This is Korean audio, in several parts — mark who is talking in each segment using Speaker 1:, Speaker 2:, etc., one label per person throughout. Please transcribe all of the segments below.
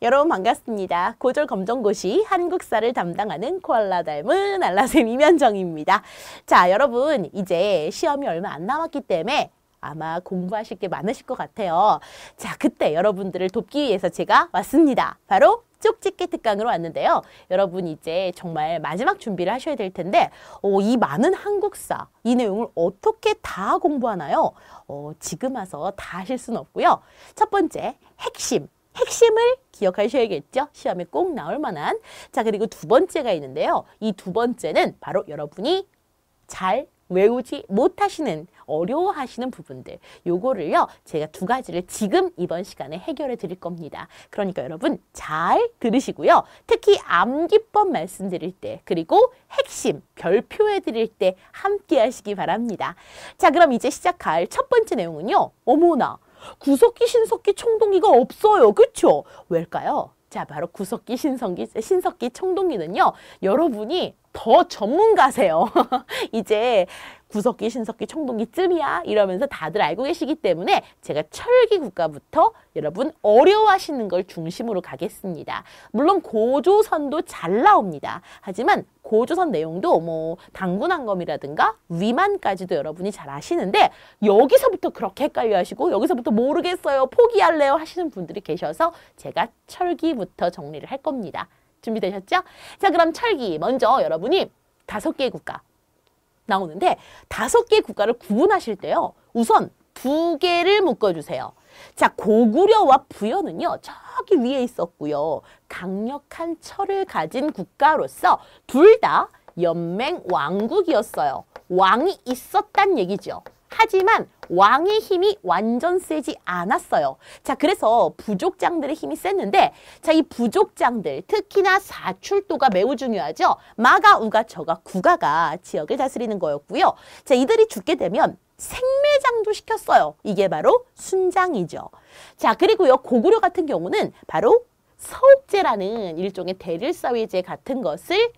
Speaker 1: 여러분 반갑습니다. 고졸 검정고시 한국사를 담당하는 코알라 닮은 알라쌤 이면정입니다. 자, 여러분 이제 시험이 얼마 안 남았기 때문에 아마 공부하실 게 많으실 것 같아요. 자, 그때 여러분들을 돕기 위해서 제가 왔습니다. 바로 쪽집게 특강으로 왔는데요. 여러분 이제 정말 마지막 준비를 하셔야 될 텐데 이 많은 한국사, 이 내용을 어떻게 다 공부하나요? 지금 와서 다 하실 수는 없고요. 첫 번째, 핵심을 기억하셔야겠죠? 시험에 꼭 나올 만한. 자, 그리고 두 번째가 있는데요. 이 두 번째는 바로 여러분이 잘 외우지 못하시는, 어려워하시는 부분들. 요거를요, 제가 두 가지를 지금 이번 시간에 해결해 드릴 겁니다. 그러니까 여러분 잘 들으시고요. 특히 암기법 말씀드릴 때, 그리고 핵심, 별표해 드릴 때 함께 하시기 바랍니다. 자, 그럼 이제 시작할 첫 번째 내용은요. 어머나, 구석기, 신석기, 청동기가 없어요. 그쵸? 왜일까요? 자, 바로 구석기, 신석기, 청동기는요. 여러분이 더 전문가세요. 이제 구석기, 신석기, 청동기쯤이야 이러면서 다들 알고 계시기 때문에 제가 철기국가부터 여러분 어려워하시는 걸 중심으로 가겠습니다. 물론 고조선도 잘 나옵니다. 하지만 고조선 내용도 뭐 당군항검이라든가 위만까지도 여러분이 잘 아시는데 여기서부터 그렇게 헷갈려 하시고 여기서부터 모르겠어요, 포기할래요 하시는 분들이 계셔서 제가 철기부터 정리를 할 겁니다. 준비되셨죠? 자, 그럼 철기 먼저 여러분이 5개의 국가 나오는데 5개의 국가를 구분하실 때요. 우선 2개를 묶어주세요. 자, 고구려와 부여는요. 저기 위에 있었고요. 강력한 철을 가진 국가로서 둘 다 연맹 왕국이었어요. 왕이 있었단 얘기죠. 하지만 왕의 힘이 완전 세지 않았어요. 자, 그래서 부족장들의 힘이 셌는데, 자, 이 부족장들, 특히나 사출도가 매우 중요하죠. 마가, 우가, 저가, 구가가 지역을 다스리는 거였고요. 자, 이들이 죽게 되면 생매장도 시켰어요. 이게 바로 순장이죠. 자, 그리고요, 고구려 같은 경우는 바로 서옥제라는 일종의 대릴사회제 같은 것을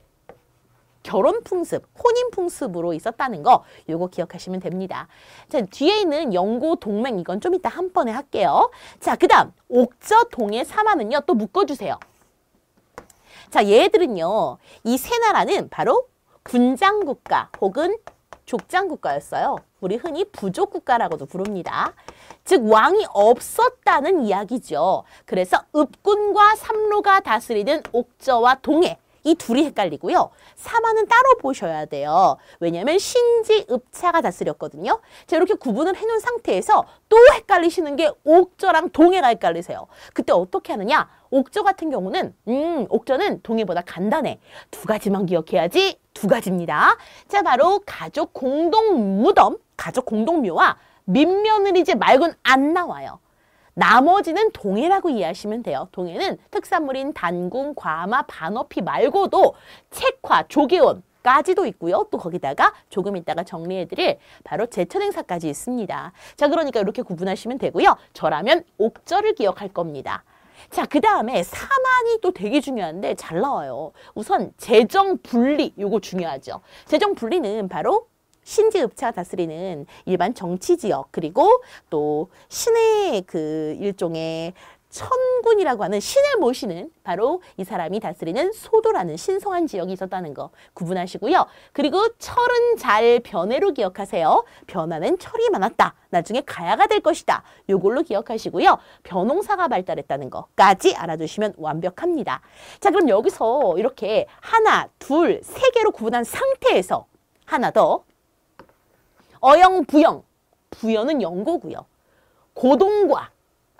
Speaker 1: 결혼 풍습, 혼인 풍습으로 있었다는 거 요거 기억하시면 됩니다. 자, 뒤에 있는 영고 동맹 이건 좀 이따 한 번에 할게요. 자, 그 다음 옥저 동해 사마는요 또 묶어주세요. 자, 얘들은요 이 세 나라는 바로 군장국가 혹은 족장국가였어요. 우리 흔히 부족국가라고도 부릅니다. 즉 왕이 없었다는 이야기죠. 그래서 읍군과 삼로가 다스리는 옥저와 동해 이 둘이 헷갈리고요. 사마는 따로 보셔야 돼요. 왜냐하면 신지, 읍차가 다스렸거든요. 자, 이렇게 구분을 해놓은 상태에서 또 헷갈리시는 게 옥저랑 동해가 헷갈리세요. 그때 어떻게 하느냐? 옥저 같은 경우는 옥저는 동해보다 간단해. 2가지만 기억해야지. 2가지입니다. 자, 바로 가족 공동 무덤, 가족 공동묘와 민며느리제 말고는 안 나와요. 나머지는 동해라고 이해하시면 돼요. 동해는 특산물인 단궁, 과마, 반어피 말고도 책화, 조계원까지도 있고요. 또 거기다가 조금 이따가 정리해드릴 바로 제천행사까지 있습니다. 자, 그러니까 이렇게 구분하시면 되고요. 저라면 옥저를 기억할 겁니다. 자, 그 다음에 사만이 또 되게 중요한데 잘 나와요. 우선 재정분리, 요거 중요하죠. 재정분리는 바로 신지읍차가 다스리는 일반 정치지역, 그리고 또 신의 그 일종의 천군이라고 하는 신을 모시는 바로 이 사람이 다스리는 소도라는 신성한 지역이 있었다는 거 구분하시고요. 그리고 철은 잘 변해로 기억하세요. 변화는 철이 많았다. 나중에 가야가 될 것이다. 요걸로 기억하시고요. 벼농사가 발달했다는 것까지 알아두시면 완벽합니다. 자, 그럼 여기서 이렇게 하나, 둘, 3개로 구분한 상태에서 하나 더 어영, 부영, 부여는 영고고요. 고동과,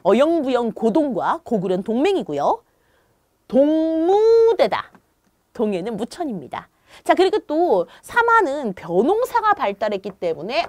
Speaker 1: 어영, 부영, 고동과 고구려는 동맹이고요. 동무대다, 동해는 무천입니다. 자, 그리고 또 사마는 벼농사가 발달했기 때문에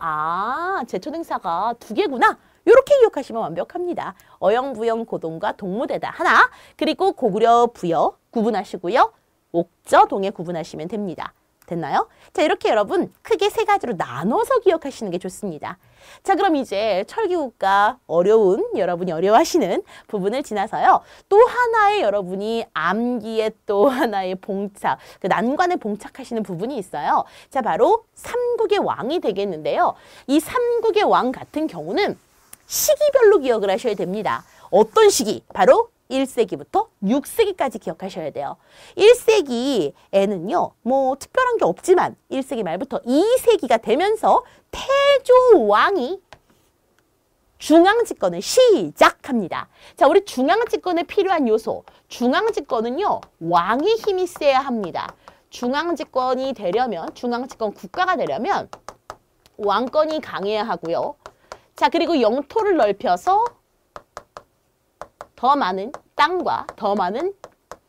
Speaker 1: 제천행사가 2개구나. 이렇게 기억하시면 완벽합니다. 어영, 부영, 고동과 동무대다 하나, 그리고 고구려, 부여 구분하시고요. 옥저, 동해 구분하시면 됩니다. 됐나요? 자, 이렇게 여러분 크게 3가지로 나눠서 기억하시는 게 좋습니다. 자, 그럼 이제 철기국가 어려운, 여러분이 어려워하시는 부분을 지나서요. 또 하나의 여러분이 암기에 또 하나의 봉착, 그 난관에 봉착하시는 부분이 있어요. 자, 바로 삼국의 왕이 되겠는데요. 이 삼국의 왕 같은 경우는 시기별로 기억을 하셔야 됩니다. 어떤 시기? 바로 1세기부터 6세기까지 기억하셔야 돼요. 1세기에는요, 뭐 특별한 게 없지만 1세기 말부터 2세기가 되면서 태조 왕이 중앙집권을 시작합니다. 자, 우리 중앙집권에 필요한 요소. 중앙집권은요, 왕의 힘이 세야 합니다. 중앙집권이 되려면, 중앙집권 국가가 되려면 왕권이 강해야 하고요. 자, 그리고 영토를 넓혀서 더 많은 땅과 더 많은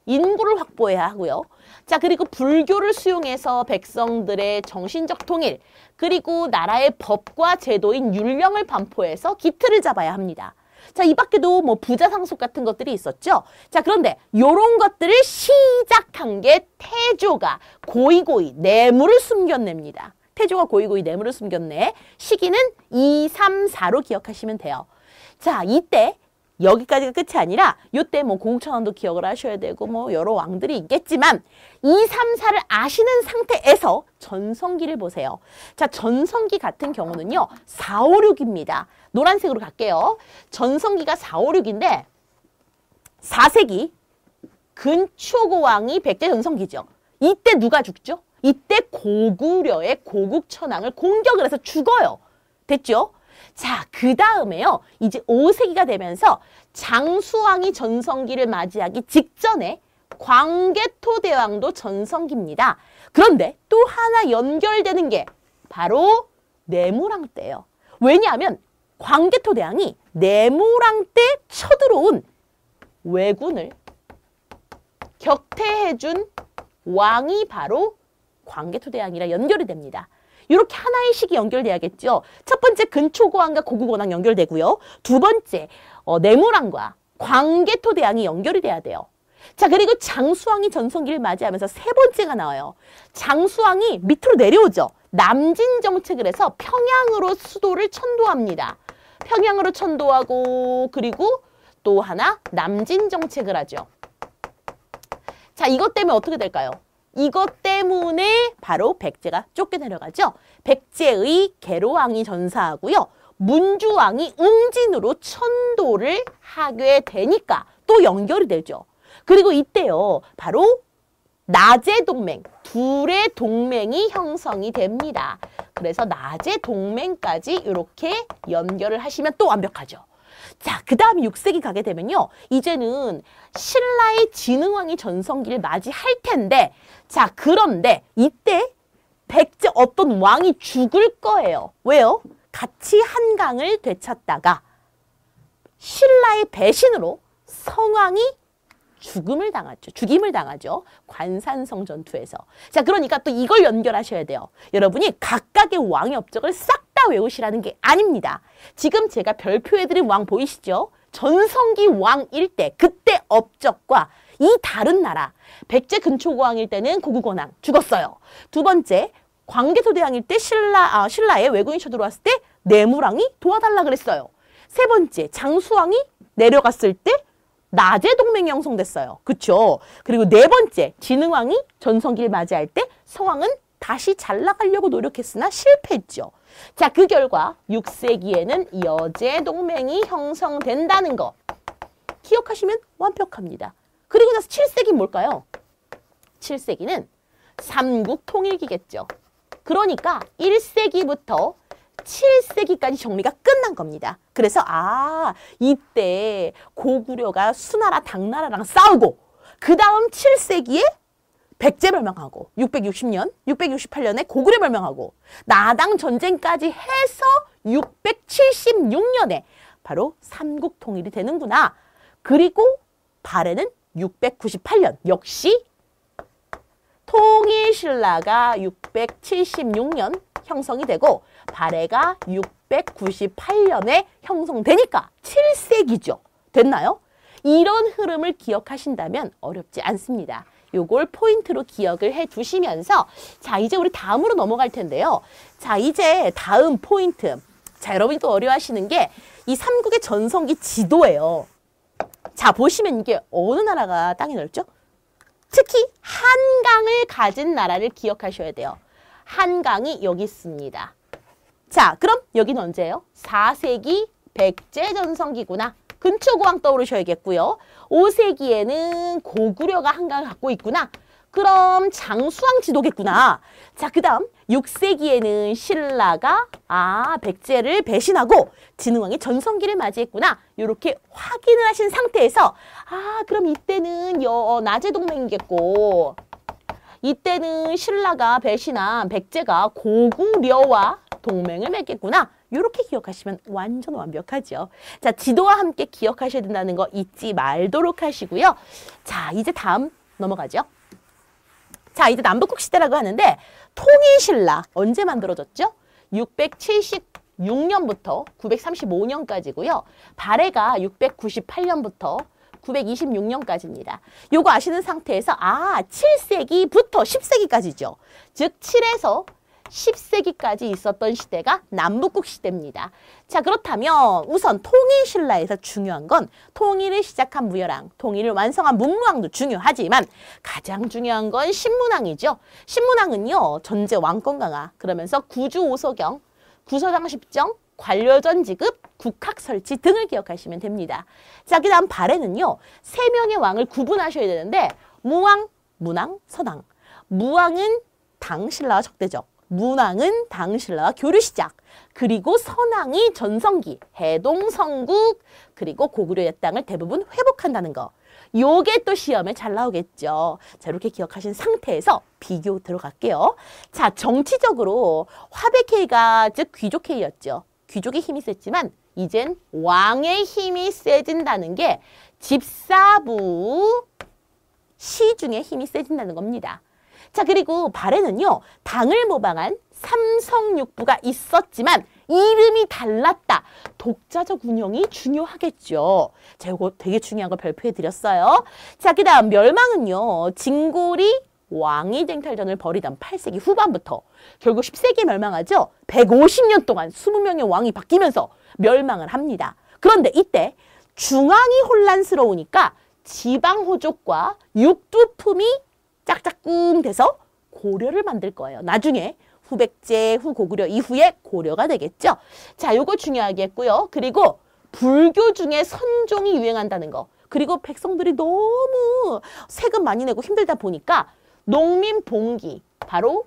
Speaker 1: 인구를 확보해야 하고요. 자, 그리고 불교를 수용해서 백성들의 정신적 통일, 그리고 나라의 법과 제도인 율령을 반포해서 기틀을 잡아야 합니다. 자, 이 밖에도 뭐 부자상속 같은 것들이 있었죠. 자, 그런데 요런 것들을 시작한 게 태조가 고이고이 뇌물을 숨겨냅니다. 태조가 고이고이 뇌물을 숨겼네. 시기는 2, 3, 4로 기억하시면 돼요. 자, 이때 여기까지가 끝이 아니라 요때 뭐 고국천왕도 기억을 하셔야 되고 뭐 여러 왕들이 있겠지만 2, 3, 4를 아시는 상태에서 전성기를 보세요. 자, 전성기 같은 경우는요. 4, 5, 6입니다. 노란색으로 갈게요. 전성기가 4, 5, 6인데 4세기 근초고왕이 백제 전성기죠. 이때 누가 죽죠? 이때 고구려의 고국천왕을 공격을 해서 죽어요. 됐죠? 자, 그 다음에요. 이제 5세기가 되면서 장수왕이 전성기를 맞이하기 직전에 광개토대왕도 전성기입니다. 그런데 또 하나 연결되는 게 바로 내무랑 때예요. 왜냐하면 광개토대왕이 내무랑 때 쳐들어온 왜군을 격퇴해준 왕이 바로 광개토대왕이라 연결이 됩니다. 이렇게 하나의 시기 연결돼야겠죠. 첫 번째 근초고왕과 고국원왕 연결되고요. 두 번째 내무랑과 광개토대왕이 연결이 돼야 돼요. 자, 그리고 장수왕이 전성기를 맞이하면서 세 번째가 나와요. 장수왕이 밑으로 내려오죠. 남진 정책을 해서 평양으로 수도를 천도합니다. 평양으로 천도하고 그리고 또 하나 남진 정책을 하죠. 자, 이것 때문에 어떻게 될까요? 이것 때문에 바로 백제가 쫓겨내려가죠. 백제의 계로왕이 전사하고요. 문주왕이 웅진으로 천도를 하게 되니까 또 연결이 되죠. 그리고 이때요. 바로 나제동맹, 둘의 동맹이 형성이 됩니다. 그래서 나제동맹까지 이렇게 연결을 하시면 또 완벽하죠. 자, 그 다음 6세기 가게 되면요. 이제는 신라의 진흥왕이 전성기를 맞이할 텐데 자, 그런데 이때 백제 어떤 왕이 죽을 거예요. 왜요? 같이 한강을 되찾다가 신라의 배신으로 성왕이 죽임을 당하죠. 관산성 전투에서. 자, 그러니까 또 이걸 연결하셔야 돼요. 여러분이 각각의 왕의 업적을 싹 다 외우시라는 게 아닙니다. 지금 제가 별표해드린 왕 보이시죠? 전성기 왕일 때 그때 업적과 이 다른 나라. 백제 근초고왕일 때는 고국원왕 죽었어요. 두 번째 광개토대왕일 때 신라에 왜군이 쳐들어왔을 때 내무랑이 도와달라 그랬어요. 세 번째 장수왕이 내려갔을 때 나제동맹이 형성됐어요. 그쵸? 그리고 네 번째 진흥왕이 전성기를 맞이할 때 성왕은 다시 잘 나가려고 노력했으나 실패했죠. 자, 그 결과 6세기에는 여제동맹이 형성된다는 거 기억하시면 완벽합니다. 그리고 나서 7세기는 뭘까요? 7세기는 삼국통일기겠죠. 그러니까 1세기부터 7세기까지 정리가 끝난 겁니다. 그래서 이때 고구려가 수나라 당나라랑 싸우고 그 다음 7세기에 백제 멸망하고 668년에 고구려 멸망하고 나당 전쟁까지 해서 676년에 바로 삼국통일이 되는구나. 그리고 발해는 698년 역시 통일신라가 676년 형성이 되고 발해가 698년에 형성되니까 7세기죠. 됐나요? 이런 흐름을 기억하신다면 어렵지 않습니다. 요걸 포인트로 기억을 해 두시면서 자, 이제 우리 다음으로 넘어갈 텐데요. 자, 이제 다음 포인트. 자, 여러분이 또 어려워하시는 게 이 삼국의 전성기 지도예요. 자, 보시면 이게 어느 나라가 땅이 넓죠? 특히 한강을 가진 나라를 기억하셔야 돼요. 한강이 여기 있습니다. 자, 그럼 여기는 언제예요? 4세기 백제 전성기구나. 근초고왕 떠오르셔야겠고요. 5세기에는 고구려가 한강을 갖고 있구나. 그럼 장수왕 지도겠구나. 자, 그 다음 6세기에는 신라가 백제를 배신하고 진흥왕이 전성기를 맞이했구나. 이렇게 확인을 하신 상태에서 그럼 이때는 나제 동맹이겠고 이때는 신라가 배신한 백제가 고구려와 동맹을 맺겠구나. 이렇게 기억하시면 완전 완벽하죠. 자, 지도와 함께 기억하셔야 된다는 거 잊지 말도록 하시고요. 자, 이제 다음 넘어가죠. 자, 이제 남북국 시대라고 하는데 통일신라 언제 만들어졌죠? 676년부터 935년까지고요. 발해가 698년부터 926년까지입니다. 요거 아시는 상태에서 7세기부터 10세기까지죠. 즉 7에서 10세기까지 있었던 시대가 남북국 시대입니다. 자, 그렇다면 우선 통일신라에서 중요한 건 통일을 시작한 무열왕, 통일을 완성한 문무왕도 중요하지만 가장 중요한 건 신문왕이죠. 신문왕은요, 전제 왕권 강화, 그러면서 구주 오소경, 구서당 십정, 관료전 지급, 국학 설치 등을 기억하시면 됩니다. 자, 그 다음 발해는요, 3명의 왕을 구분하셔야 되는데 무왕, 문왕, 선왕. 무왕은 당신라와 적대적, 문왕은 당신라와 교류 시작, 그리고 선왕이 전성기, 해동, 성국, 그리고 고구려의 땅을 대부분 회복한다는 거. 요게 또 시험에 잘 나오겠죠. 자, 이렇게 기억하신 상태에서 비교 들어갈게요. 자, 정치적으로 화백회의가 즉 귀족회의였죠. 귀족의 힘이 셌지만 이젠 왕의 힘이 세진다는 게 집사부 시중의 힘이 세진다는 겁니다. 자, 그리고 발해는요, 당을 모방한 삼성육부가 있었지만 이름이 달랐다. 독자적 운영이 중요하겠죠. 자, 이거 되게 중요한 거 발표해 드렸어요. 자, 그 다음 멸망은요, 진골이 왕위 쟁탈전을 벌이던 8세기 후반부터 결국 10세기에 멸망하죠. 150년 동안 20명의 왕이 바뀌면서 멸망을 합니다. 그런데 이때 중앙이 혼란스러우니까 지방호족과 육두품이 짝짝꿍 돼서 고려를 만들 거예요. 나중에 후백제, 후고구려 이후에 고려가 되겠죠. 자, 요거 중요하겠고요. 그리고 불교 중에 선종이 유행한다는 거. 그리고 백성들이 너무 세금 많이 내고 힘들다 보니까 농민 봉기, 바로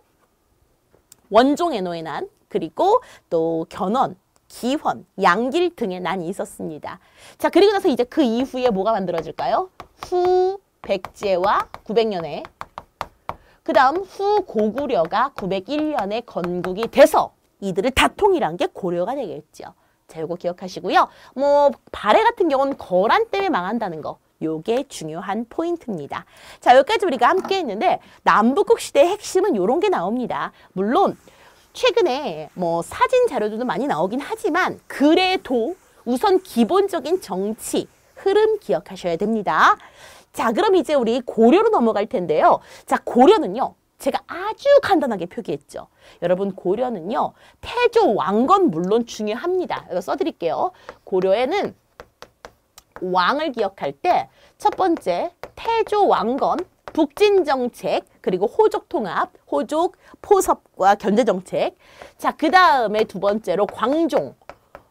Speaker 1: 원종의 노예난, 그리고 또 견훤, 기헌, 양길 등의 난이 있었습니다. 자, 그리고 나서 이제 그 이후에 뭐가 만들어질까요? 후백제와 900년에 그 다음 후고구려가 901년에 건국이 돼서 이들을 다 통일한 게 고려가 되겠죠. 자, 요거 기억하시고요. 발해 같은 경우는 거란 때문에 망한다는 거. 요게 중요한 포인트입니다. 자, 여기까지 우리가 함께 했는데 남북국 시대의 핵심은 요런 게 나옵니다. 물론 최근에 사진 자료들도 많이 나오긴 하지만 그래도 우선 기본적인 정치 흐름 기억하셔야 됩니다. 자, 그럼 이제 우리 고려로 넘어갈 텐데요. 자, 고려는요, 제가 아주 간단하게 표기했죠. 여러분, 고려는요, 태조 왕건 물론 중요합니다. 이거 써드릴게요. 고려에는 왕을 기억할 때 첫 번째 태조 왕건, 북진정책, 그리고 호족통합, 호족 포섭과 견제정책. 자, 그 다음에 두 번째로 광종,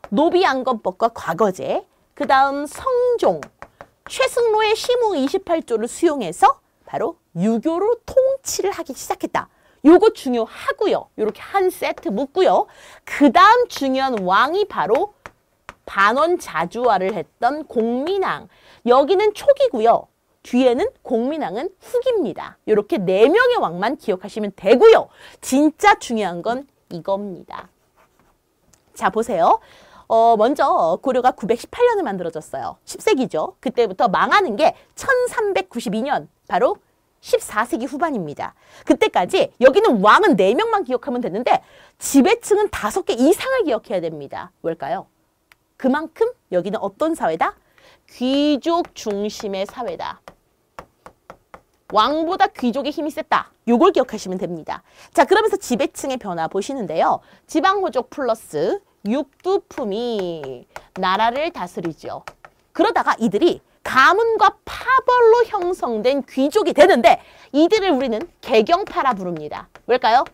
Speaker 1: 노비안건법과 과거제. 그 다음 성종, 최승로의 시무 28조를 수용해서 바로 유교로 통치를 하기 시작했다. 요거 중요하고요. 요렇게 한 세트 묻고요. 그 다음 중요한 왕이 바로 반원자주화를 했던 공민왕. 여기는 초기고요. 뒤에는 공민왕은 후기입니다. 이렇게 4명의 왕만 기억하시면 되고요. 진짜 중요한 건 이겁니다. 자, 보세요. 먼저 고려가 918년에 만들어졌어요. 10세기죠. 그때부터 망하는 게 1392년, 바로 14세기 후반입니다. 그때까지 여기는 왕은 4명만 기억하면 되는데 지배층은 5개 이상을 기억해야 됩니다. 왜일까요? 그만큼 여기는 어떤 사회다? 귀족 중심의 사회다. 왕보다 귀족의 힘이 셌다. 요걸 기억하시면 됩니다. 자, 그러면서 지배층의 변화 보시는데요. 지방호족 플러스 육두품이 나라를 다스리죠. 그러다가 이들이 가문과 파벌로 형성된 귀족이 되는데 이들을 우리는 개경파라 부릅니다. 왜일까요?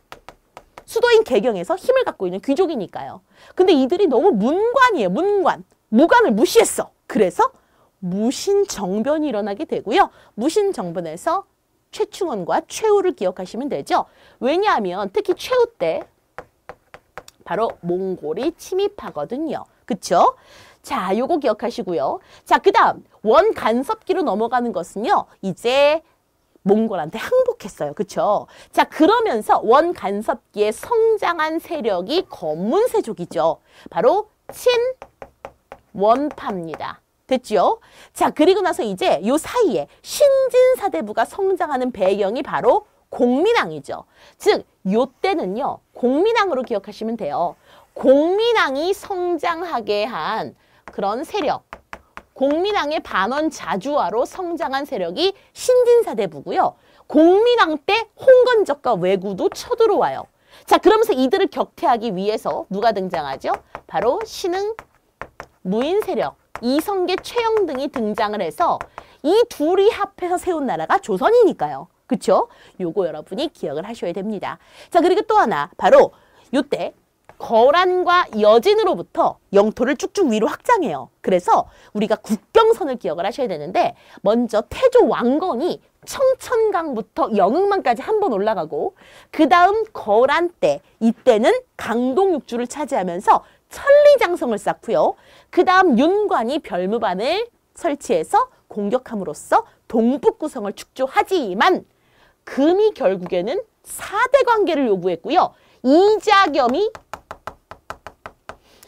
Speaker 1: 수도인 개경에서 힘을 갖고 있는 귀족이니까요. 근데 이들이 너무 문관이에요. 문관. 무관을 무시했어. 그래서 무신정변이 일어나게 되고요. 무신정변에서 최충원과 최후를 기억하시면 되죠. 왜냐하면 특히 최후 때 바로 몽골이 침입하거든요. 그쵸? 자, 요거 기억하시고요. 자, 그 다음 원간섭기로 넘어가는 것은요. 이제 몽골한테 항복했어요. 그쵸? 자, 그러면서 원간섭기에 성장한 세력이 검문세족이죠. 바로 친원파입니다. 됐죠? 자, 그리고 나서 이제 요 사이에 신진사대부가 성장하는 배경이 바로 공민왕이죠. 즉, 요 때는요. 공민왕으로 기억하시면 돼요. 공민왕이 성장하게 한 그런 세력, 공민왕의 반원 자주화로 성장한 세력이 신진사대부고요. 공민왕 때 홍건적과 왜구도 쳐들어와요. 자, 그러면서 이들을 격퇴하기 위해서 누가 등장하죠? 바로 신흥, 무인 세력, 이성계, 최영 등이 등장을 해서 이 둘이 합해서 세운 나라가 조선이니까요. 그쵸? 요거 여러분이 기억을 하셔야 됩니다. 자, 그리고 또 하나 바로 요때 거란과 여진으로부터 영토를 쭉쭉 위로 확장해요. 그래서 우리가 국경선을 기억을 하셔야 되는데 먼저 태조 왕건이 청천강부터 영흥만까지 한 번 올라가고 그 다음 거란 때 이때는 강동 육주를 차지하면서 천리장성을 쌓고요. 그 다음 윤관이 별무반을 설치해서 공격함으로써 동북구성을 축조하지만 금이 결국에는 4대 관계를 요구했고요. 이자겸이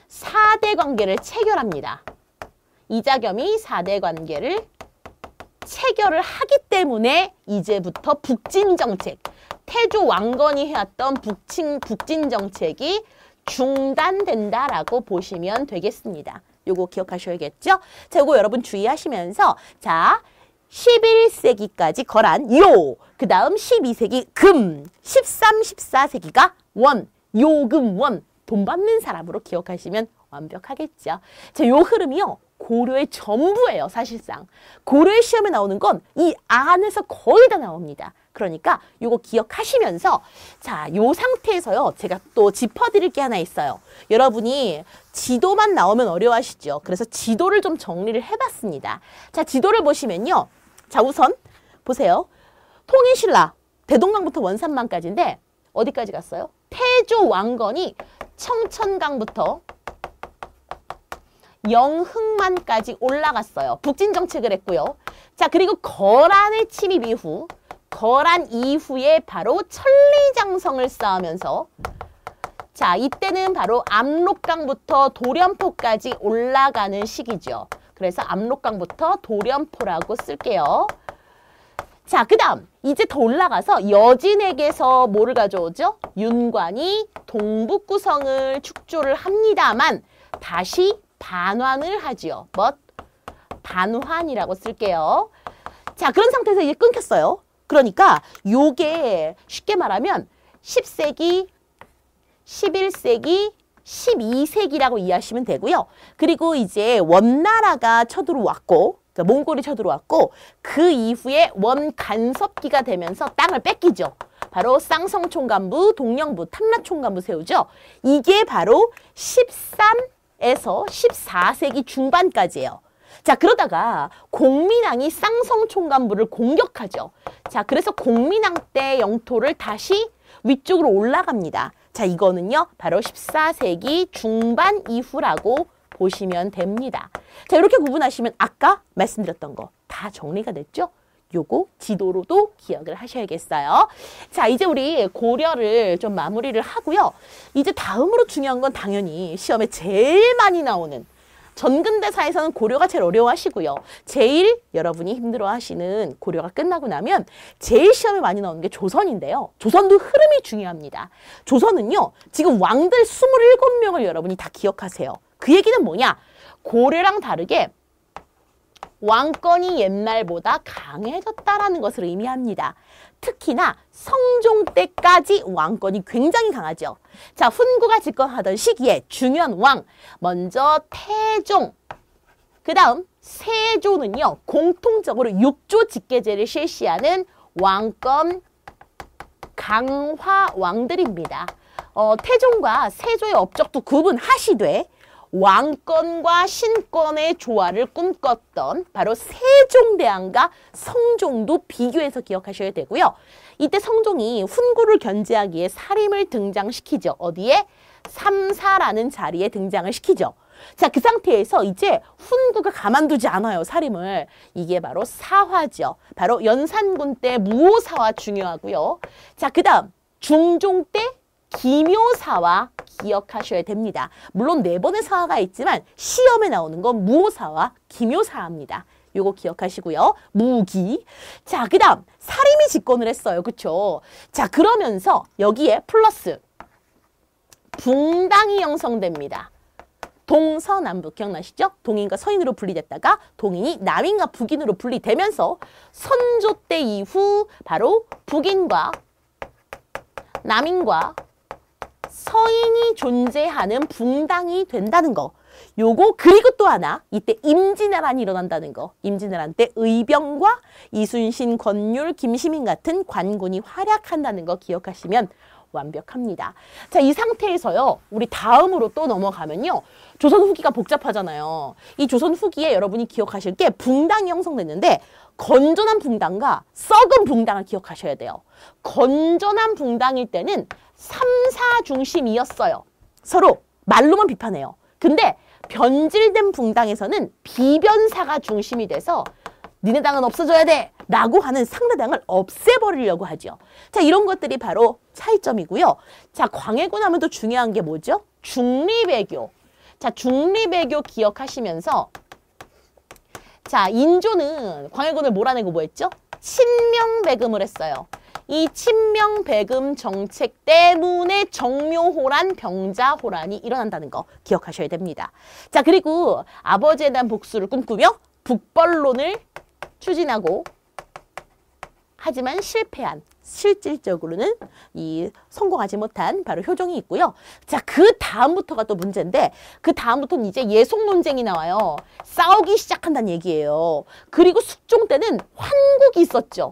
Speaker 1: 4대 관계를 체결합니다. 이자겸이 4대 관계를 체결을 하기 때문에 이제부터 북진정책, 태조 왕건이 해왔던 북진정책이 중단된다라고 보시면 되겠습니다. 요거 기억하셔야겠죠? 자, 요거 여러분 주의하시면서 자, 11세기까지 거란 요, 그 다음 12세기 금, 13, 14세기가 원, 요금 원, 돈 받는 사람으로 기억하시면 완벽하겠죠. 자, 요 흐름이요. 고려의 전부예요, 사실상. 고려의 시험에 나오는 건 이 안에서 거의 다 나옵니다. 그러니까 요거 기억하시면서 자, 요 상태에서요. 제가 또 짚어드릴 게 하나 있어요. 여러분이 지도만 나오면 어려워하시죠. 그래서 지도를 좀 정리를 해봤습니다. 자, 지도를 보시면요. 자, 우선 보세요. 통일신라, 대동강부터 원산만까지인데 어디까지 갔어요? 태조 왕건이 청천강부터 영흥만까지 올라갔어요. 북진정책을 했고요. 자, 그리고 거란의 침입 이후, 거란 이후에 바로 천리장성을 쌓으면서 자, 이때는 바로 압록강부터 도련포까지 올라가는 시기죠. 그래서 압록강부터 도련포라고 쓸게요. 자, 그 다음 이제 더 올라가서 여진에게서 뭐를 가져오죠? 윤관이 동북구성을 축조를 합니다만 다시 반환을 하지요. 반환이라고 쓸게요. 자, 그런 상태에서 이제 끊겼어요. 그러니까 요게 쉽게 말하면 10세기, 11세기, 12세기라고 이해하시면 되고요. 그리고 이제 원나라가 쳐들어왔고, 그러니까 몽골이 쳐들어왔고 그 이후에 원간섭기가 되면서 땅을 뺏기죠. 바로 쌍성총감부, 동령부, 탐라총감부 세우죠. 이게 바로 13에서 14세기 중반까지예요. 자, 그러다가 공민왕이 쌍성총감부를 공격하죠. 자, 그래서 공민왕 때 영토를 다시 위쪽으로 올라갑니다. 자, 이거는요, 바로 14세기 중반 이후라고 보시면 됩니다. 자, 이렇게 구분하시면 아까 말씀드렸던 거 다 정리가 됐죠? 요거 지도로도 기억을 하셔야겠어요. 자, 이제 우리 고려를 좀 마무리를 하고요. 이제 다음으로 중요한 건 당연히 시험에 제일 많이 나오는 전근대사에서는 고려가 제일 어려워하시고요. 제일 여러분이 힘들어하시는 고려가 끝나고 나면 제일 시험에 많이 나오는 게 조선인데요. 조선도 흐름이 중요합니다. 조선은요. 지금 왕들 27명을 여러분이 다 기억하세요. 그 얘기는 뭐냐? 고려랑 다르게 왕권이 옛날보다 강해졌다라는 것을 의미합니다. 특히나 성종 때까지 왕권이 굉장히 강하죠. 자, 훈구가 집권하던 시기에 중요한 왕, 먼저 태종, 그 다음 세조는요. 공통적으로 6조 직계제를 실시하는 왕권 강화 왕들입니다. 태종과 세조의 업적도 구분하시되 왕권과 신권의 조화를 꿈꿨던 바로 세종대왕과 성종도 비교해서 기억하셔야 되고요. 이때 성종이 훈구를 견제하기에 사림을 등장시키죠. 어디에? 삼사라는 자리에 등장을 시키죠. 자, 그 상태에서 이제 훈구가 가만두지 않아요, 사림을. 이게 바로 사화죠. 바로 연산군 때 무오사화 중요하고요. 자, 그 다음 중종 때 기묘사화 기억하셔야 됩니다. 물론 4번의 사화가 있지만 시험에 나오는 건 무오사와 기묘사화입니다. 요거 기억하시고요. 무기. 자, 그 다음 사림이 집권을 했어요. 그쵸? 자, 그러면서 여기에 플러스 붕당이 형성됩니다. 동서남북 기억나시죠? 동인과 서인으로 분리됐다가 동인이 남인과 북인으로 분리되면서 선조 때 이후 바로 북인과 남인과 서인이 존재하는 붕당이 된다는 거. 요거 그리고 또 하나 이때 임진왜란이 일어난다는 거. 임진왜란 때 의병과 이순신, 권율, 김시민 같은 관군이 활약한다는 거 기억하시면 완벽합니다. 자, 이 상태에서요. 우리 다음으로 또 넘어가면요. 조선 후기가 복잡하잖아요. 이 조선 후기에 여러분이 기억하실 게 붕당이 형성됐는데 건전한 붕당과 썩은 붕당을 기억하셔야 돼요. 건전한 붕당일 때는 삼사 중심이었어요. 서로 말로만 비판해요. 근데 변질된 붕당에서는 비변사가 중심이 돼서 니네 당은 없어져야 돼 라고 하는 상대당을 없애버리려고 하죠. 자, 이런 것들이 바로 차이점이고요. 자, 광해군 하면 또 중요한 게 뭐죠? 중리배교. 자, 중리배교 기억하시면서 자, 인조는 광해군을 몰아내고 뭐 했죠? 친명배금을 했어요. 이 친명배금 정책 때문에 정묘호란, 병자호란이 일어난다는 거 기억하셔야 됩니다. 자, 그리고 아버지에 대한 복수를 꿈꾸며 북벌론을 추진하고 하지만 실패한, 실질적으로는 이 성공하지 못한 바로 효종이 있고요. 자, 그 다음부터가 또 문제인데 그 다음부터는 이제 예속 논쟁이 나와요. 싸우기 시작한다는 얘기예요. 그리고 숙종 때는 환국이 있었죠.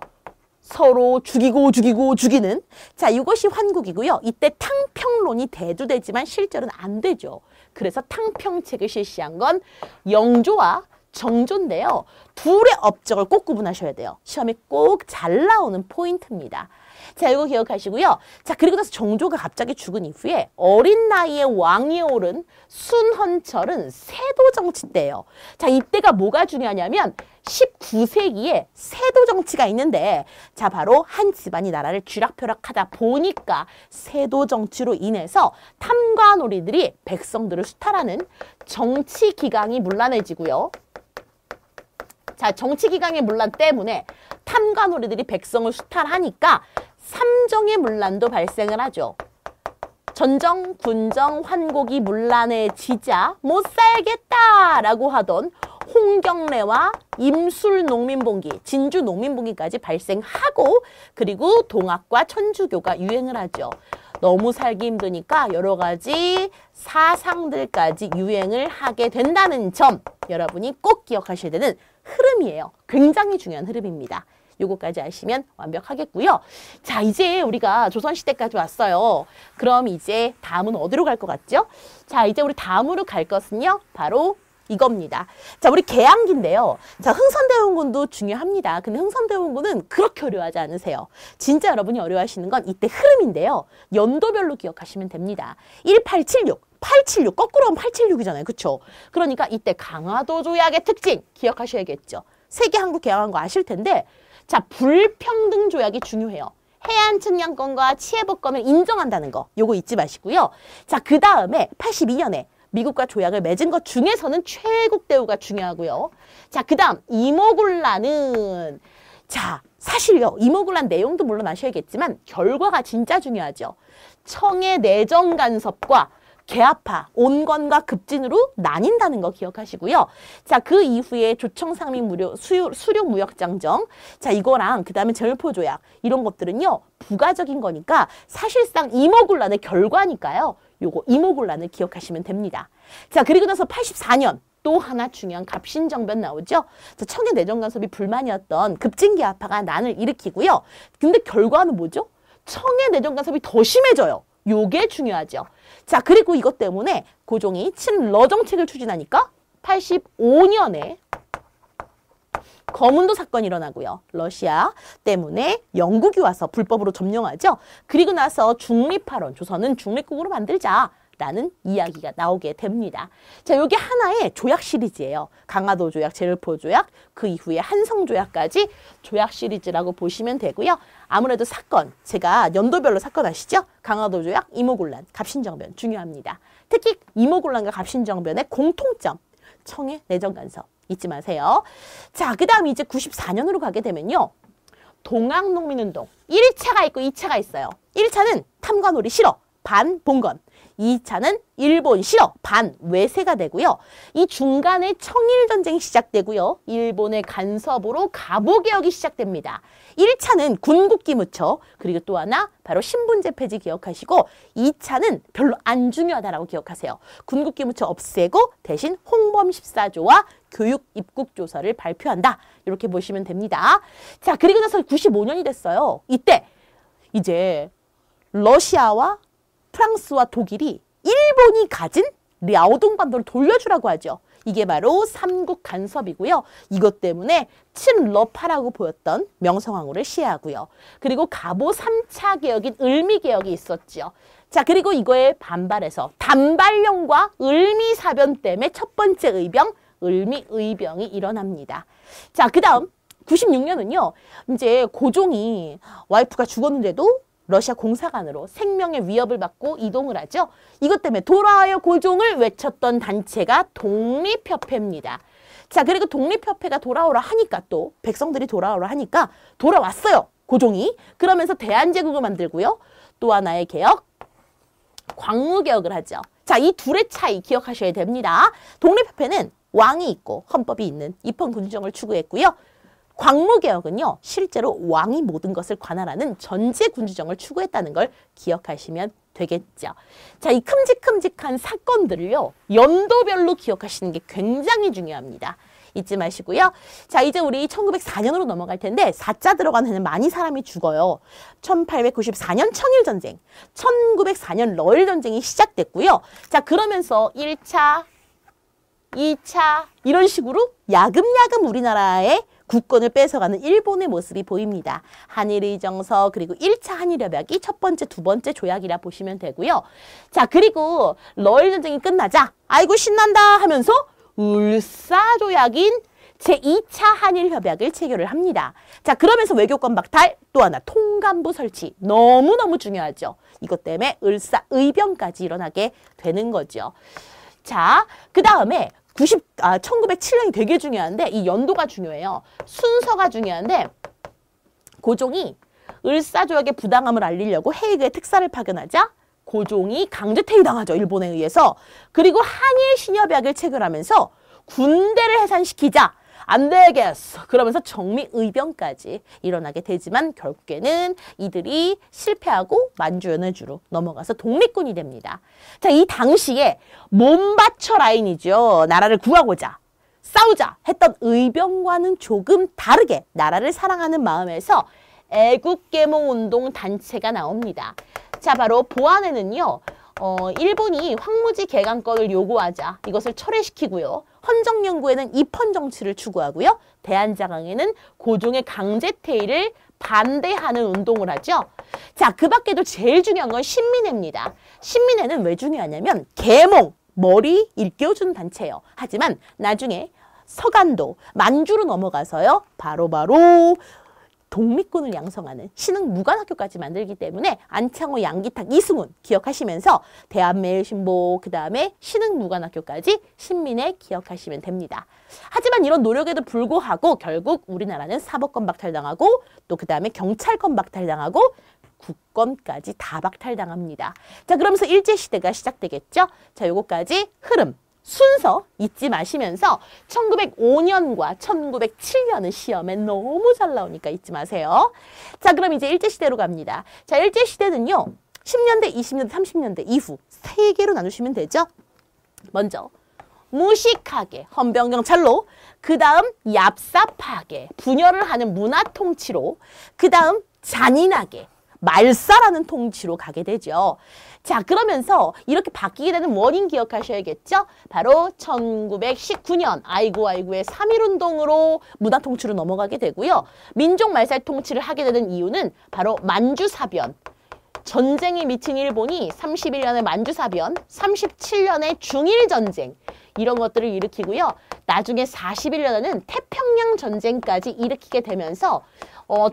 Speaker 1: 서로 죽이고 죽이는. 자, 이것이 환국이고요. 이때 탕평론이 대두되지만 실제로는 안 되죠. 그래서 탕평책을 실시한 건 영조와 정조인데요. 둘의 업적을 꼭 구분하셔야 돼요. 시험에 꼭 잘 나오는 포인트입니다. 자, 이거 기억하시고요. 자, 그리고 나서 정조가 갑자기 죽은 이후에 어린 나이에 왕위에 오른 순헌철은 세도 정치 때예요. 자, 이때가 뭐가 중요하냐면 19세기에 세도 정치가 있는데 자, 바로 한 집안이 나라를 쥐락펴락하다 보니까 세도 정치로 인해서 탐관오리들이 백성들을 수탈하는 정치 기강이 문란해지고요. 자, 정치기강의 문란 때문에 탐관오리들이 백성을 수탈하니까 삼정의 문란도 발생을 하죠. 전정, 군정, 환곡이 문란해지자 못 살겠다라고 하던 홍경래와 임술 농민봉기, 진주 농민봉기까지 발생하고 그리고 동학과 천주교가 유행을 하죠. 너무 살기 힘드니까 여러 가지 사상들까지 유행을 하게 된다는 점 여러분이 꼭 기억하셔야 되는 흐름이에요. 굉장히 중요한 흐름입니다. 요거까지 아시면 완벽하겠고요. 자, 이제 우리가 조선시대까지 왔어요. 그럼 이제 다음은 어디로 갈 것 같죠? 자, 이제 우리 다음으로 갈 것은요. 바로 이겁니다. 자, 우리 개항기인데요. 자, 흥선대원군도 중요합니다. 근데 흥선대원군은 그렇게 어려워하지 않으세요. 진짜 여러분이 어려워하시는 건 이때 흐름인데요. 연도별로 기억하시면 됩니다. 1876. 876 거꾸로 하면 876이잖아요. 그렇죠? 그러니까 이때 강화도 조약의 특징 기억하셔야겠죠. 세계 한국 개항한 거 아실 텐데 자, 불평등 조약이 중요해요. 해안 측량권과 치해법권을 인정한다는 거. 요거 잊지 마시고요. 자, 그 다음에 82년에 미국과 조약을 맺은 것 중에서는 최국 대우가 중요하고요. 자, 그 다음 이모군란은 자, 사실요. 이모군란 내용도 물론 아셔야겠지만 결과가 진짜 중요하죠. 청의 내정 간섭과 개합화, 온건과 급진으로 나뉜다는 거 기억하시고요. 자, 그 이후에 조청상민 수륙무역장정, 자, 이거랑 그 다음에 절포조약 이런 것들은요 부가적인 거니까 사실상 이모군란의 결과니까요. 요거 이모군란을 기억하시면 됩니다. 자, 그리고 나서 84년 또 하나 중요한 갑신정변 나오죠. 자, 청의 내정 간섭이 불만이었던 급진개합화가 난을 일으키고요. 근데 결과는 뭐죠? 청의 내정 간섭이 더 심해져요. 요게 중요하죠. 자, 그리고 이것 때문에 고종이 친러 정책을 추진하니까 85년에 거문도 사건이 일어나고요. 러시아 때문에 영국이 와서 불법으로 점령하죠. 그리고 나서 중립화론, 조선은 중립국으로 만들자. 라는 이야기가 나오게 됩니다. 자, 이게 하나의 조약 시리즈예요. 강화도 조약, 제를포 조약, 그 이후에 한성 조약까지 조약 시리즈라고 보시면 되고요. 아무래도 사건, 제가 연도별로 사건 아시죠? 강화도 조약, 이모군란, 갑신정변 중요합니다. 특히 이모군란과 갑신정변의 공통점, 청해 내정 간섭 잊지 마세요. 자, 그 다음 이제 94년으로 가게 되면요. 동학농민운동 1차가 있고 2차가 있어요. 1차는 탐관오리 싫어, 반 봉건. 2차는 일본 싫어, 반 외세가 되고요. 이 중간에 청일전쟁이 시작되고요. 일본의 간섭으로 갑오개혁이 시작됩니다. 1차는 군국기 무처, 그리고 또 하나 바로 신분제 폐지 기억하시고 2차는 별로 안 중요하다라고 기억하세요. 군국기 무처 없애고 대신 홍범 14조와 교육 입국 조서를 발표한다. 이렇게 보시면 됩니다. 자, 그리고 나서 95년이 됐어요. 이때 이제 러시아와 프랑스와 독일이 일본이 가진 랴오동반도를 돌려주라고 하죠. 이게 바로 삼국 간섭이고요. 이것 때문에 친러파라고 보였던 명성황후를 시해하고요. 그리고 갑오 3차 개혁인 을미개혁이 있었죠. 자, 그리고 이거에 반발해서 단발령과 을미사변 때문에 첫 번째 의병, 을미의병이 일어납니다. 자, 그 다음 96년은요. 이제 고종이 와이프가 죽었는데도 러시아 공사관으로 생명의 위협을 받고 이동을 하죠. 이것 때문에 돌아와요 고종을 외쳤던 단체가 독립협회입니다. 자, 그리고 독립협회가 돌아오라 하니까 또 백성들이 돌아오라 하니까 돌아왔어요. 고종이. 그러면서 대한제국을 만들고요. 또 하나의 개혁, 광무개혁을 하죠. 자, 이 둘의 차이 기억하셔야 됩니다. 독립협회는 왕이 있고 헌법이 있는 입헌군주정을 추구했고요. 광무개혁은요. 실제로 왕이 모든 것을 관할하는 전제군주정을 추구했다는 걸 기억하시면 되겠죠. 자, 이 큼직큼직한 사건들을요. 연도별로 기억하시는 게 굉장히 중요합니다. 잊지 마시고요. 자, 이제 우리 1904년으로 넘어갈 텐데 4자 들어간 해는 많이 사람이 죽어요. 1894년 청일전쟁, 1904년 러일전쟁이 시작됐고요. 자, 그러면서 1차, 2차 이런 식으로 야금야금 우리나라의 국권을 뺏어가는 일본의 모습이 보입니다. 한일의정서 그리고 1차 한일협약이 첫 번째, 두 번째 조약이라 보시면 되고요. 자, 그리고 러일전쟁이 끝나자 아이고 신난다 하면서 을사조약인 제2차 한일협약을 체결을 합니다. 자, 그러면서 외교권 박탈, 또 하나 통감부 설치 너무너무 중요하죠. 이것 때문에 을사의병까지 일어나게 되는 거죠. 자, 그 다음에 1907년이 되게 중요한데 이 연도가 중요해요. 순서가 중요한데 고종이 을사조약의 부당함을 알리려고 헤이그에 특사를 파견하자 고종이 강제 퇴위당하죠. 일본에 의해서. 그리고 한일 신협약을 체결하면서 군대를 해산시키자. 안 되겠어. 그러면서 정미의병까지 일어나게 되지만 결국에는 이들이 실패하고 만주연해주로 넘어가서 독립군이 됩니다. 자, 이 당시에 몸바쳐 라인이죠. 나라를 구하고자 싸우자 했던 의병과는 조금 다르게 나라를 사랑하는 마음에서 애국계몽운동 단체가 나옵니다. 자, 바로 보안에는요. 일본이 황무지 개강권을 요구하자 이것을 철회시키고요. 헌정연구에는 입헌정치를 추구하고요. 대한장항에는 고종의 강제퇴위를 반대하는 운동을 하죠. 자, 그 밖에도 제일 중요한 건 신민회입니다. 신민회는 왜 중요하냐면 계몽, 머리 일깨워주는 단체예요. 하지만 나중에 서간도, 만주로 넘어가서요. 바로 독립군을 양성하는 신흥무관학교까지 만들기 때문에 안창호, 양기탁, 이승훈 기억하시면서 대한매일신보, 그 다음에 신흥무관학교까지 신민회 기억하시면 됩니다. 하지만 이런 노력에도 불구하고 결국 우리나라는 사법권 박탈당하고 또 그 다음에 경찰권 박탈당하고 국권까지 다 박탈당합니다. 자, 그러면서 일제시대가 시작되겠죠. 자, 요거까지 흐름. 순서 잊지 마시면서 1905년과 1907년은 시험에 너무 잘 나오니까 잊지 마세요. 자, 그럼 이제 일제시대로 갑니다. 자, 일제시대는요. 10년대, 20년대, 30년대 이후 세 개로 나누시면 되죠. 먼저 무식하게 헌병경찰로, 그 다음 얍삽하게 분열을 하는 문화통치로, 그 다음 잔인하게 말사라는 통치로 가게 되죠. 자, 그러면서 이렇게 바뀌게 되는 원인 기억하셔야겠죠? 바로 1919년 아이고의 3.1운동으로 문화통치로 넘어가게 되고요. 민족말살 통치를 하게 되는 이유는 바로 만주사변. 전쟁이 미친 일본이 31년에 만주사변, 37년에 중일전쟁 이런 것들을 일으키고요. 나중에 41년에는 태평양 전쟁까지 일으키게 되면서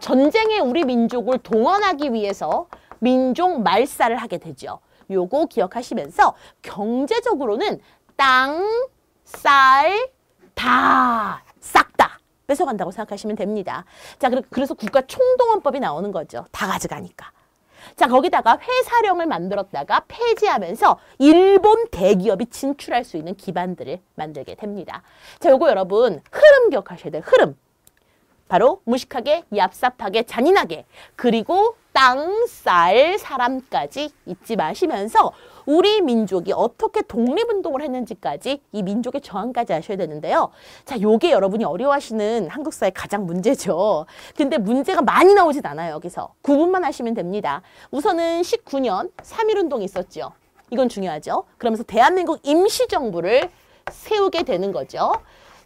Speaker 1: 전쟁에 우리 민족을 동원하기 위해서 민족 말살을 하게 되죠. 요거 기억하시면서 경제적으로는 땅, 쌀, 다, 싹 다 뺏어간다고 생각하시면 됩니다. 자, 그래서 국가 총동원법이 나오는 거죠. 다 가져가니까. 자, 거기다가 회사령을 만들었다가 폐지하면서 일본 대기업이 진출할 수 있는 기반들을 만들게 됩니다. 자, 요거 여러분 흐름 기억하셔야 돼요. 흐름. 바로 무식하게, 얍삽하게, 잔인하게, 그리고 땅, 쌀, 사람까지 잊지 마시면서 우리 민족이 어떻게 독립운동을 했는지까지 이 민족의 저항까지 아셔야 되는데요. 자, 요게 여러분이 어려워하시는 한국사의 가장 문제죠. 근데 문제가 많이 나오진 않아요, 여기서. 구분만 하시면 됩니다. 우선은 19년 3.1운동이 있었죠. 이건 중요하죠. 그러면서 대한민국 임시정부를 세우게 되는 거죠.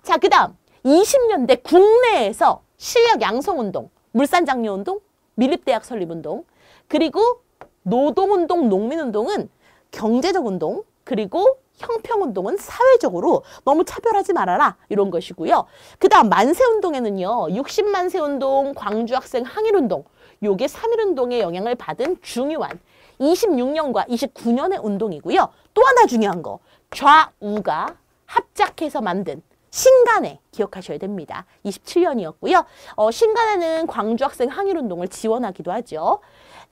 Speaker 1: 자, 그 다음 20년대 국내에서 실력 양성운동, 물산장려운동, 밀립대학 설립운동, 그리고 노동운동, 농민운동은 경제적 운동, 그리고 형평운동은 사회적으로 너무 차별하지 말아라 이런 것이고요. 그 다음 만세운동에는요. 60만 세운동, 광주학생 항일운동, 요게 3.1운동의 영향을 받은 중요한 26년과 29년의 운동이고요. 또 하나 중요한 거, 좌우가 합작해서 만든 신간회 기억하셔야 됩니다. 27년이었고요. 신간회는 광주학생 항일운동을 지원하기도 하죠.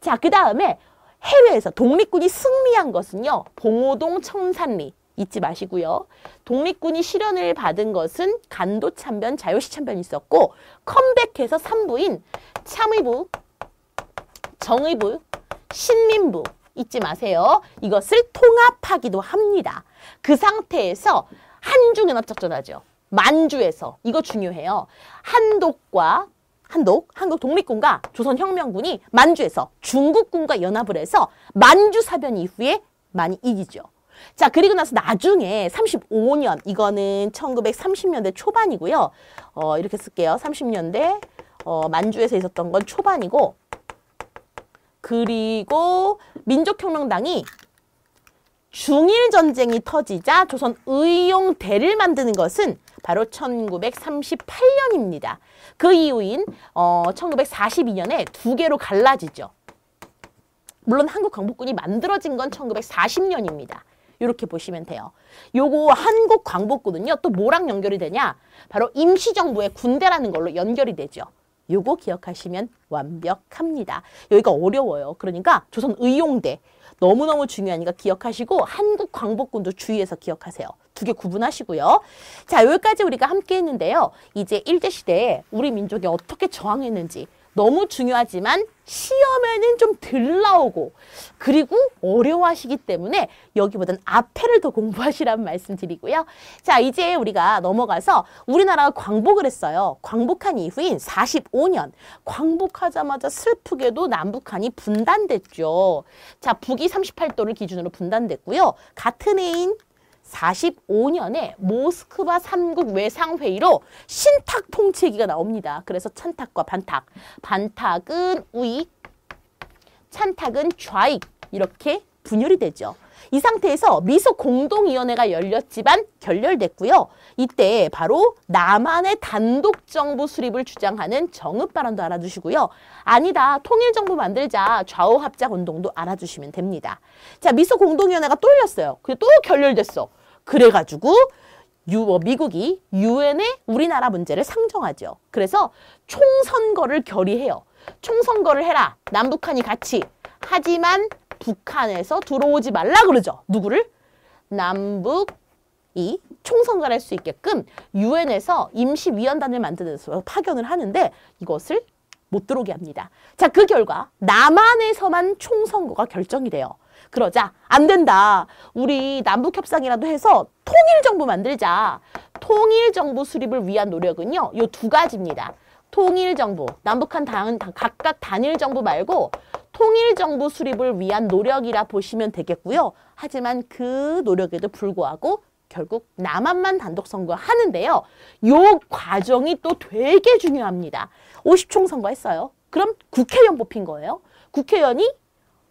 Speaker 1: 자, 그 다음에 해외에서 독립군이 승리한 것은요. 봉오동 청산리 잊지 마시고요. 독립군이 실현을 받은 것은 간도참변, 자요시참변이 있었고 컴백해서 3부인 참의부, 정의부, 신민부 잊지 마세요. 이것을 통합하기도 합니다. 그 상태에서 한중연합작전하죠. 만주에서 이거 중요해요. 한국 독립군과 조선혁명군이 만주에서 중국군과 연합을 해서 만주사변 이후에 많이 이기죠. 자, 그리고 나서 나중에 35년, 이거는 1930년대 초반이고요. 이렇게 쓸게요. 30년대 만주에서 있었던 건 초반이고, 그리고 민족혁명당이 중일전쟁이 터지자 조선 의용대를 만드는 것은 바로 1938년입니다. 그 이후인 1942년에 두 개로 갈라지죠. 물론 한국광복군이 만들어진 건 1940년입니다. 이렇게 보시면 돼요. 요거 한국광복군은요. 또 뭐랑 연결이 되냐? 바로 임시정부의 군대라는 걸로 연결이 되죠. 요거 기억하시면 완벽합니다. 여기가 어려워요. 그러니까 조선 의용대 너무너무 중요하니까 기억하시고 한국광복군도 주의해서 기억하세요. 두 개 구분하시고요. 자, 여기까지 우리가 함께 했는데요. 이제 일제시대에 우리 민족이 어떻게 저항했는지 너무 중요하지만 시험에는 좀 덜 나오고 그리고 어려워하시기 때문에 여기보단 앞에를 더 공부하시라는 말씀 드리고요. 자, 이제 우리가 넘어가서 우리나라가 광복을 했어요. 광복한 이후인 45년. 광복하자마자 슬프게도 남북한이 분단됐죠. 자, 북이 38도를 기준으로 분단됐고요. 같은 해인 45년에 모스크바 3국 외상회의로 신탁 통치기가 나옵니다. 그래서 찬탁과 반탁. 반탁은 우익, 찬탁은 좌익 이렇게 분열이 되죠. 이 상태에서 미소 공동위원회가 열렸지만 결렬됐고요. 이때 바로 남한의 단독정부 수립을 주장하는 정읍 발언도 알아두시고요. 아니다. 통일정부 만들자. 좌우합작운동도 알아두시면 됩니다. 자, 미소 공동위원회가 또 열렸어요. 그게 또 결렬됐어. 그래가지고 미국이 유엔에 우리나라 문제를 상정하죠. 그래서 총선거를 결의해요. 총선거를 해라. 남북한이 같이. 하지만 북한에서 들어오지 말라 그러죠. 누구를? 남북이 총선거를 할 수 있게끔 유엔에서 임시위원단을 만들어서 파견을 하는데 이것을 못 들어오게 합니다. 자, 그 결과 남한에서만 총선거가 결정이 돼요. 그러자 안 된다. 우리 남북협상이라도 해서 통일정부 만들자. 통일정부 수립을 위한 노력은요. 요 두 가지입니다. 통일정부, 남북한 각각 단일정부 말고 통일정부 수립을 위한 노력이라 보시면 되겠고요. 하지만 그 노력에도 불구하고 결국 남한만 단독 선거하는데요. 요 과정이 또 되게 중요합니다. 50총 선거했어요. 그럼 국회의원 뽑힌 거예요. 국회의원이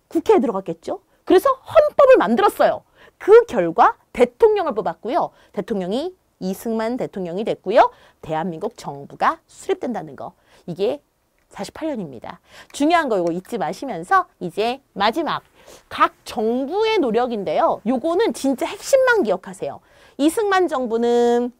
Speaker 1: 국회에 들어갔겠죠. 그래서 헌법을 만들었어요. 그 결과 대통령을 뽑았고요. 대통령이 이승만 대통령이 됐고요. 대한민국 정부가 수립된다는 거. 이게 48년입니다. 중요한 거 이거 잊지 마시면서 이제 마지막 각 정부의 노력인데요. 요거는 진짜 핵심만 기억하세요. 이승만 정부는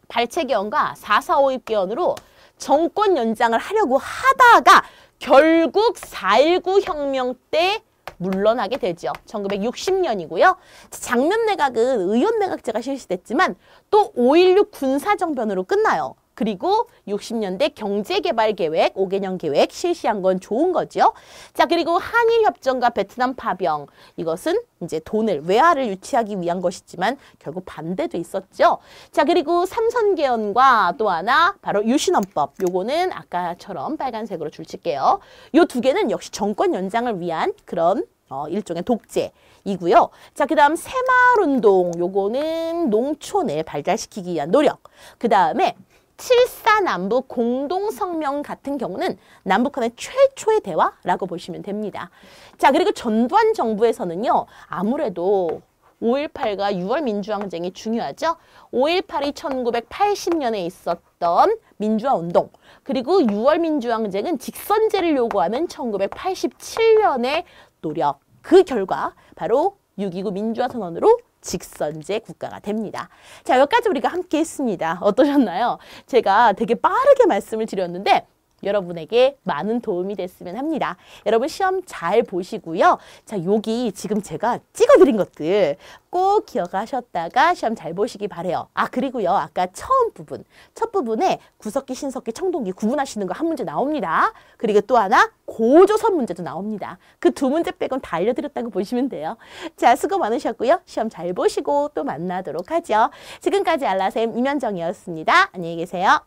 Speaker 1: 발췌개헌과 4.4.5 입개헌으로 정권 연장을 하려고 하다가 결국 4.19 혁명 때 물러나게 되죠. 1960년이고요. 장면 내각은 의원 내각제가 실시됐지만 또 5.16 군사정변으로 끝나요. 그리고 60년대 경제개발계획, 5개년 계획 실시한 건 좋은 거죠. 자, 그리고 한일협정과 베트남 파병. 이것은 이제 돈을, 외화를 유치하기 위한 것이지만 결국 반대도 있었죠. 자, 그리고 삼선개헌과 또 하나 바로 유신헌법. 요거는 아까처럼 빨간색으로 줄칠게요. 요 두 개는 역시 정권 연장을 위한 그런 일종의 독재이고요. 자, 그 다음 새마을운동. 요거는 농촌을 발달시키기 위한 노력. 그 다음에 7.4 남북 공동성명 같은 경우는 남북한의 최초의 대화라고 보시면 됩니다. 자, 그리고 전두환 정부에서는요. 아무래도 5.18과 6월 민주항쟁이 중요하죠. 5.18이 1980년에 있었던 민주화운동, 그리고 6월 민주항쟁은 직선제를 요구하는 1987년의 노력. 그 결과 바로 6.29 민주화선언으로 직선제 국가가 됩니다. 자, 여기까지 우리가 함께 했습니다. 어떠셨나요? 제가 되게 빠르게 말씀을 드렸는데 여러분에게 많은 도움이 됐으면 합니다. 여러분 시험 잘 보시고요. 자, 여기 지금 제가 찍어드린 것들 꼭 기억하셨다가 시험 잘 보시기 바래요. 아, 그리고요. 아까 처음 부분, 첫 부분에 구석기, 신석기, 청동기 구분하시는 거 한 문제 나옵니다. 그리고 또 하나 고조선 문제도 나옵니다. 그 두 문제 빼곤 다 알려드렸다고 보시면 돼요. 자, 수고 많으셨고요. 시험 잘 보시고 또 만나도록 하죠. 지금까지 알라쌤 임현정이었습니다. 안녕히 계세요.